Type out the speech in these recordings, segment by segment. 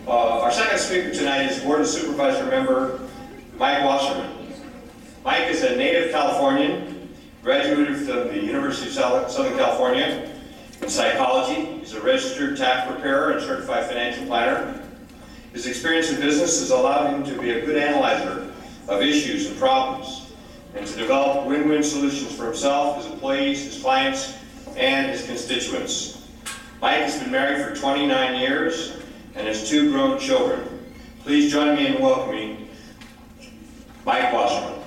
Our second speaker tonight is Board of Supervisor member Mike Wasserman. Mike is a native Californian, graduated from the University of Southern California in psychology. He's a registered tax preparer and certified financial planner. His experience in business has allowed him to be a good analyzer of issues and problems and to develop win-win solutions for himself, his employees, his clients, and his constituents. Mike has been married for 29 years and has 2 grown children. Please join me in welcoming Mike Wasserman.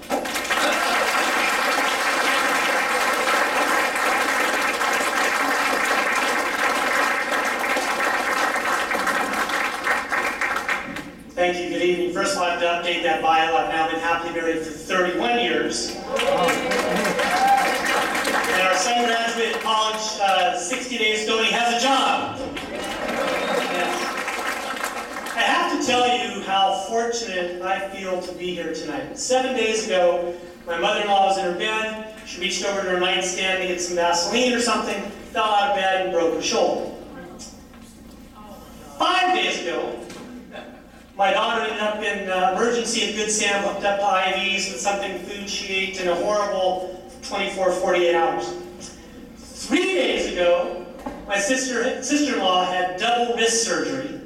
Thank you. Good evening. First of all, I have to update that bio. I've now been happily married for 31 years. And our son graduated college 60 days ago and he has a job. Yes. I have to tell you how fortunate I feel to be here tonight. 7 days ago, my mother-in-law was in her bed. She reached over to her nightstand to get some Vaseline or something, fell out of bed and broke her shoulder. 5 days ago, my daughter ended up in emergency at Good Sam, hooked up to IVs with something food she ate in a horrible 48 hours. 3 days ago, my sister-in-law had double wrist surgery.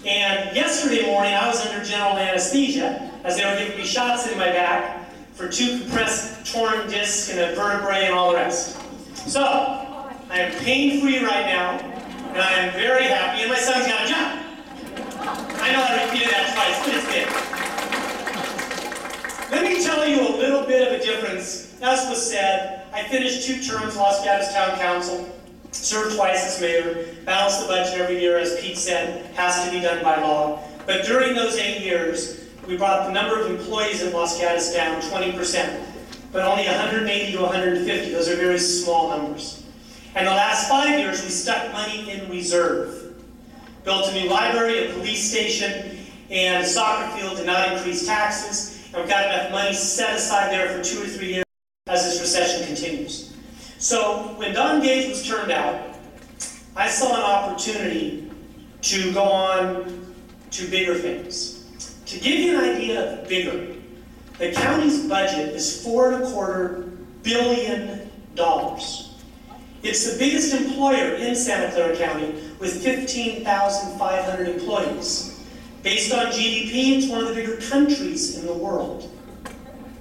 And yesterday morning, I was under general anesthesia as they were giving me shots in my back for 2 compressed torn discs and a vertebrae and all the rest. So, I am pain-free right now, and I am very happy, and my son's got a job. I know I repeated that twice, but it's good. Let me tell you a little bit of a difference. As was said, I finished 2 terms Los Gatos Town Council, served twice as mayor, balanced the budget every year, as Pete said, has to be done by law. But during those 8 years, we brought the number of employees in Los Gatos down 20%, but only 180 to 150. Those are very small numbers. And the last 5 years, we stuck money in reserve. Built a new library, a police station, and a soccer field to not increase taxes. And we've got enough money set aside there for 2 or 3 years as this recession continues. So when Don Gage was turned out, I saw an opportunity to go on to bigger things. To give you an idea of bigger, the county's budget is $4.25 billion. It's the biggest employer in Santa Clara County with 15,500 employees. Based on GDP, it's one of the bigger countries in the world.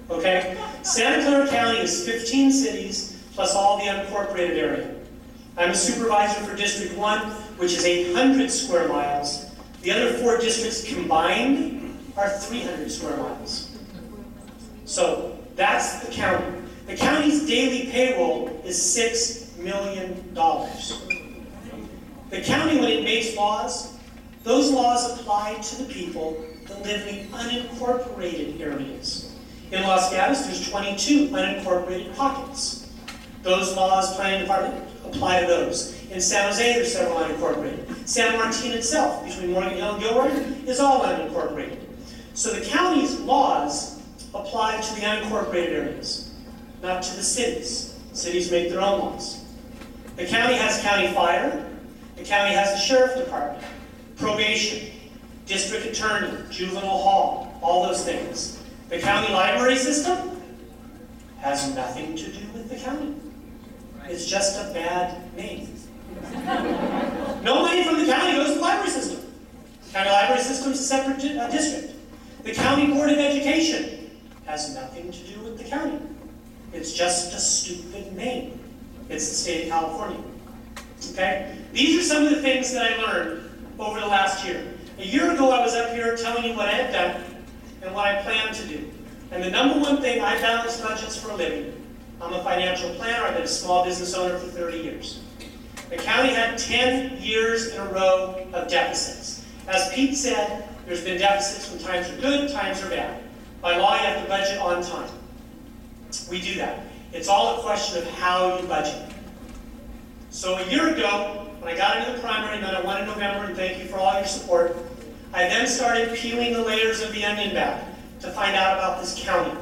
Okay? Santa Clara County is 15 cities plus all the unincorporated area. I'm a supervisor for District 1, which is 800 square miles. The other 4 districts combined are 300 square miles. So that's the county. The county's daily payroll is $6 million. The county, when it makes laws, those laws apply to the people that live in the unincorporated areas. In Los Gatos, there's 22 unincorporated pockets. Those laws, planning department, apply to those. In San Jose, there's several unincorporated. San Martin itself, between Morgan Hill and Gilroy, is all unincorporated. So the county's laws apply to the unincorporated areas, not to the cities. Cities make their own laws. The county has county fire. The county has the sheriff department, probation, district attorney, juvenile hall, all those things. The county library system has nothing to do with the county. It's just a bad name. No money from the county goes to the library system. The county library system is a separate district. The county board of education has nothing to do with the county. It's just a stupid name. It's the state of California. Okay? These are some of the things that I learned over the last year. A year ago, I was up here telling you what I had done and what I plan to do. And the number one thing, I balance budgets for a living. I'm a financial planner. I've been a small business owner for 30 years. The county had 10 years in a row of deficits. As Pete said, there's been deficits when times are good, times are bad. By law, you have to budget on time. We do that. It's all a question of how you budget. So a year ago, when I got into the primary and then I won in November, and thank you for all your support, I then started peeling the layers of the onion back to find out about this county.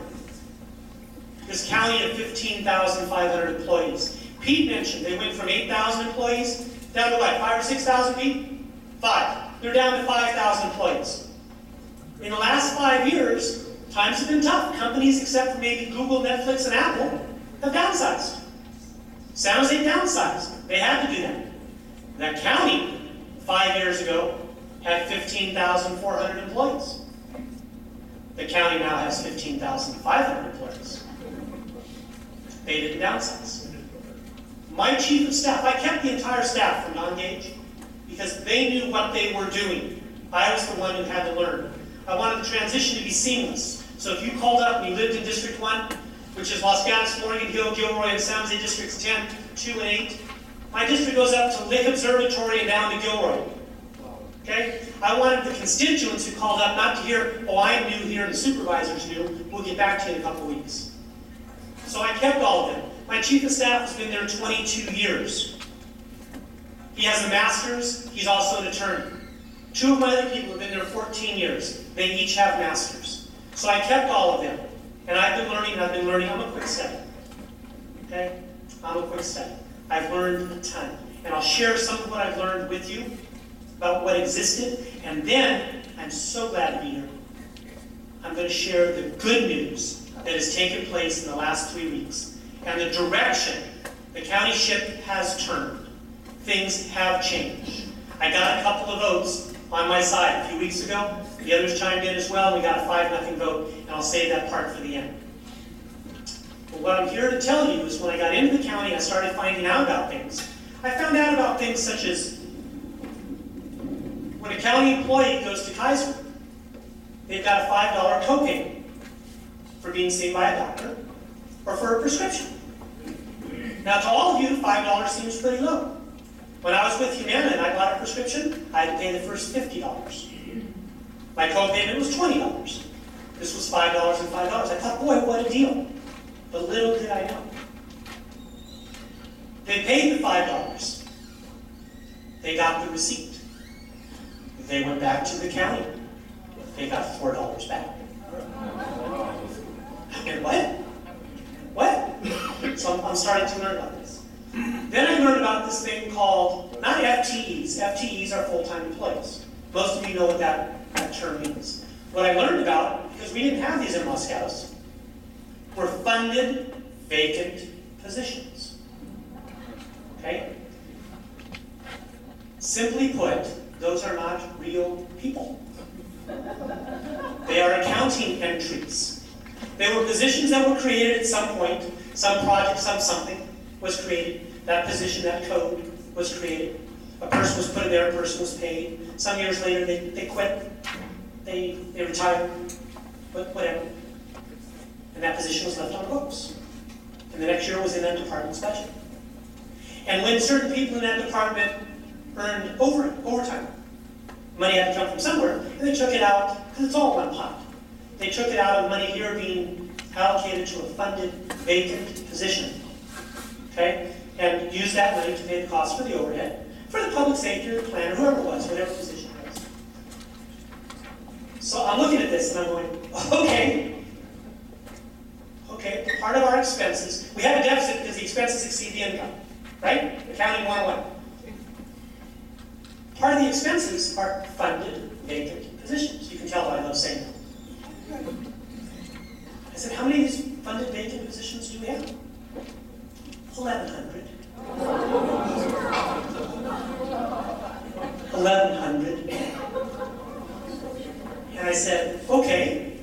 This county of 15,500 employees. Pete mentioned they went from 8,000 employees down to what, 5,000 or 6,000, Pete? 5. they're down to 5,000 employees. In the last 5 years, times have been tough. Companies, except for maybe Google, Netflix, and Apple, have downsized. San Jose downsized. They had to do that. That county, 5 years ago, had 15,400 employees. The county now has 15,500 employees. They didn't downsize. My chief of staff, I kept the entire staff from Don Gage because they knew what they were doing. I was the one who had to learn. I wanted the transition to be seamless. So if you called up and you lived in District 1, which is Los Gatos, Morgan Hill, Gilroy, and San Jose Districts 10, 2, and 8, my district goes up to Lake Observatory and down to Gilroy. Okay? I wanted the constituents who called up not to hear, oh, I'm new here and the supervisors knew, we'll get back to you in a couple of weeks. So I kept all of them. My chief of staff has been there 22 years. He has a master's, he's also an attorney. 2 of my other people have been there 14 years. They each have masters. So I kept all of them. And I've been learning, I'm a quick study. Okay? I'm a quick study. I've learned a ton. And I'll share some of what I've learned with you about what existed. And then, I'm so glad to be here. I'm going to share the good news that has taken place in the last 3 weeks. And the direction the county ship has turned. Things have changed. I got a couple of votes on my side a few weeks ago. The others chimed in as well. We got a 5-0 vote, and I'll save that part for the end. But what I'm here to tell you is when I got into the county, I started finding out about things. I found out about things such as when a county employee goes to Kaiser, they've got a $5 copay for being seen by a doctor or for a prescription. Now, to all of you, $5 seems pretty low. When I was with Humana and I bought a prescription, I had to pay the first $50. My copayment was $20. This was $5 and $5. I thought, boy, what a deal. But little did I know. They paid the $5. They got the receipt. They went back to the county. They got $4 back. And what? What? So I'm starting to learn about this. Then I learned about this thing called, not FTEs. FTEs are full-time employees. Most of you know what that term means. What I learned about, because we didn't have these in Los Gatos, were funded vacant positions. Okay? Simply put, those are not real people. They are accounting entries. They were positions that were created at some point, some project, some something was created. That position, that code was created. A person was put in there, a person was paid. Some years later, they quit. They retired, but whatever. And that position was left on the books. And the next year was in that department's budget. And when certain people in that department earned overtime, money had to come from somewhere, and they took it out, because it's all one pot. They took it out of money here being allocated to a funded vacant position. Okay? And used that money to pay the cost for the overhead, for the public safety or the planner, whoever it was, whatever position it was. So I'm looking at this and I'm going, okay, part of our expenses, we have a deficit because the expenses exceed the income, right? Accounting 101. Part of the expenses are funded vacant positions. You can tell by those saying that. I said, how many of these funded vacant positions do we have? 1,100. 1,100. And I said, okay,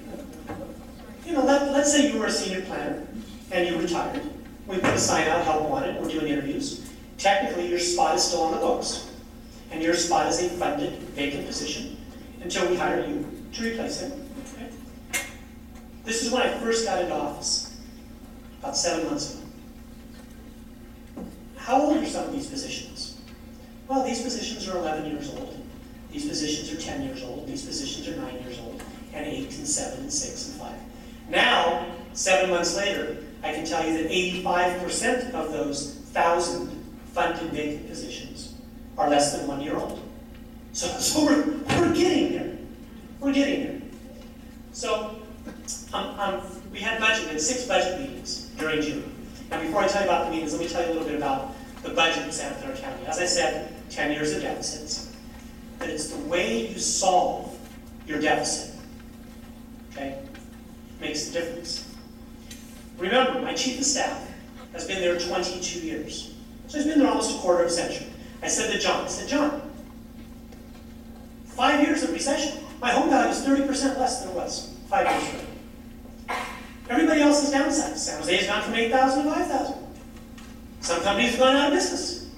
let's say you were a senior planner and you retired. We put a sign out, help wanted, we're doing interviews. Technically, your spot is still on the books. And your spot is a funded vacant position until we hire you to replace him. Okay? This is when I first got into office, about 7 months ago. How old are some of these positions? Well, these positions are 11 years old. These positions are 10 years old. These positions are 9 years old. And 8 and 7 and 6 and 5. Now, 7 months later, I can tell you that 85% of those 1,000 funded vacant positions are less than 1 year old. So we're getting there. We're getting there. So we had 6 budget meetings during June. Now before I tell you about the meetings, let me tell you a little bit about the budget in Santa Clara County. As I said, 10 years of deficits. that it's the way you solve your deficit. Okay? Makes the difference. Remember, my chief of staff has been there 22 years. So he's been there almost a quarter of a century. I said to John, 5 years of recession. My home value is 30% less than it was 5 years ago. Everybody else has downsized. San Jose has gone from 8,000 to 5,000. Some companies have gone out of business.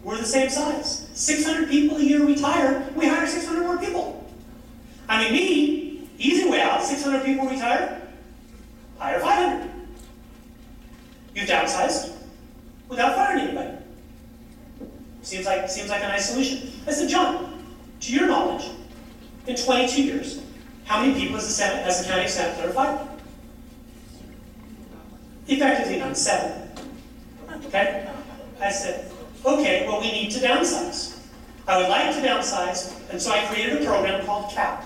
We're the same size. 600 people a year retire, we hire 600 more people. I mean, me, easy way out, 600 people retire, hire 500. You've downsized without firing anybody. Seems like a nice solution. I said, John, to your knowledge, in 22 years, how many people has the county of Santa Clara fired? Effectively none, 7. Okay? I said, okay, well, we need to downsize. I would like to downsize, and so I created a program called CAP.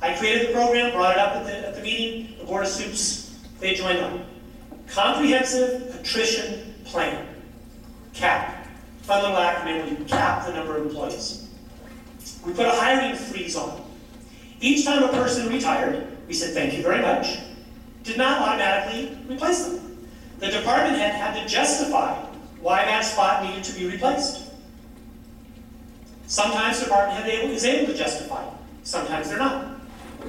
I created the program, brought it up at the meeting, the Board of Supes, they joined on. Comprehensive Attrition Plan, CAP. Fun little acronym where you cap the number of employees. We put a hiring freeze on. Each time a person retired, we said, thank you very much. Did not automatically replace them. The department head had to justify why that spot needed to be replaced. Sometimes the department head is able to justify it. Sometimes they're not.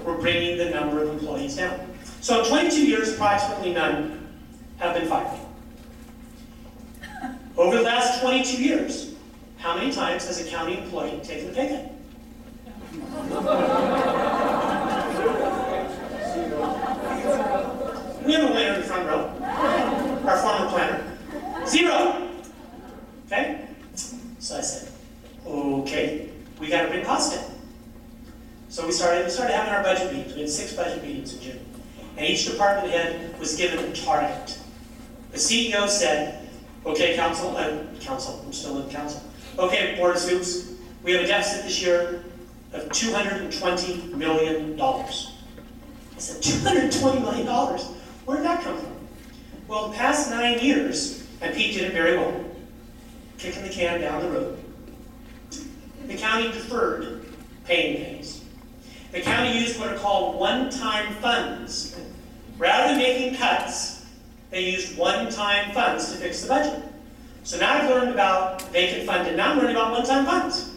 We're bringing the number of employees down. So in 22 years, approximately none have been fired. Over the last 22 years, how many times has a county employee taken a pay cut? We have a winner in the front row, our former planner. 0. Okay? So I said, okay, we got to bring costs down. So we started having our budget meetings. We had 6 budget meetings in June. And each department head was given a target. The CEO said, okay, council, I'm still in council. Okay, Board of Supes, we have a deficit this year of $220 million. I said, $220 million? Where did that come from? Well, the past 9 years, and Pete did it very well, kicking the can down the road, the county deferred paying things. The county used what are called one-time funds. Rather than making cuts, they used one-time funds to fix the budget. So now I've learned about vacant funded. Now I'm learning about one-time funds.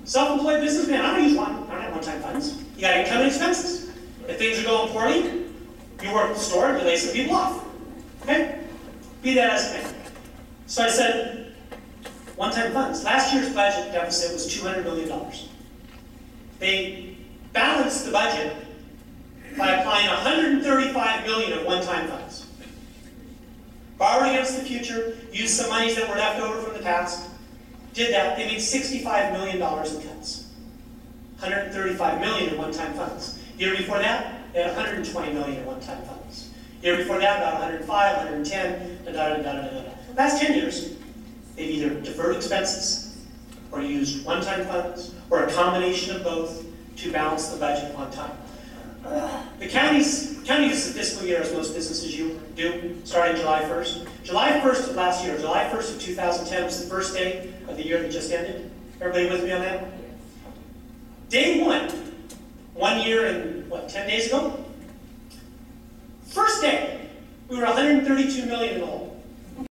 Self-employed businessman, I don't have one-time funds. You got income and expenses. If things are going poorly, you work at the store and you lay some people off. Okay? Be that as it may. So I said, one-time funds. Last year's budget deficit was $200 million. They balanced the budget by applying $135 million of one-time funds. Borrowed against the future, used some monies that were left over from the past, did that, they made $65 million in cuts. $135 million in one-time funds. Year before that, they had $120 million in one-time funds. Year before that, about 105, 110, da-da-da-da-da-da. Last 10 years, they've either deferred expenses, or used one-time funds, or a combination of both to balance the budget on time. The county uses the fiscal year as most businesses do, starting July 1st. July 1st of last year, July 1st of 2010 was the first day of the year that just ended. Everybody with me on that? Day 1 year and 10 days ago? First day, we were $132 million in the hole.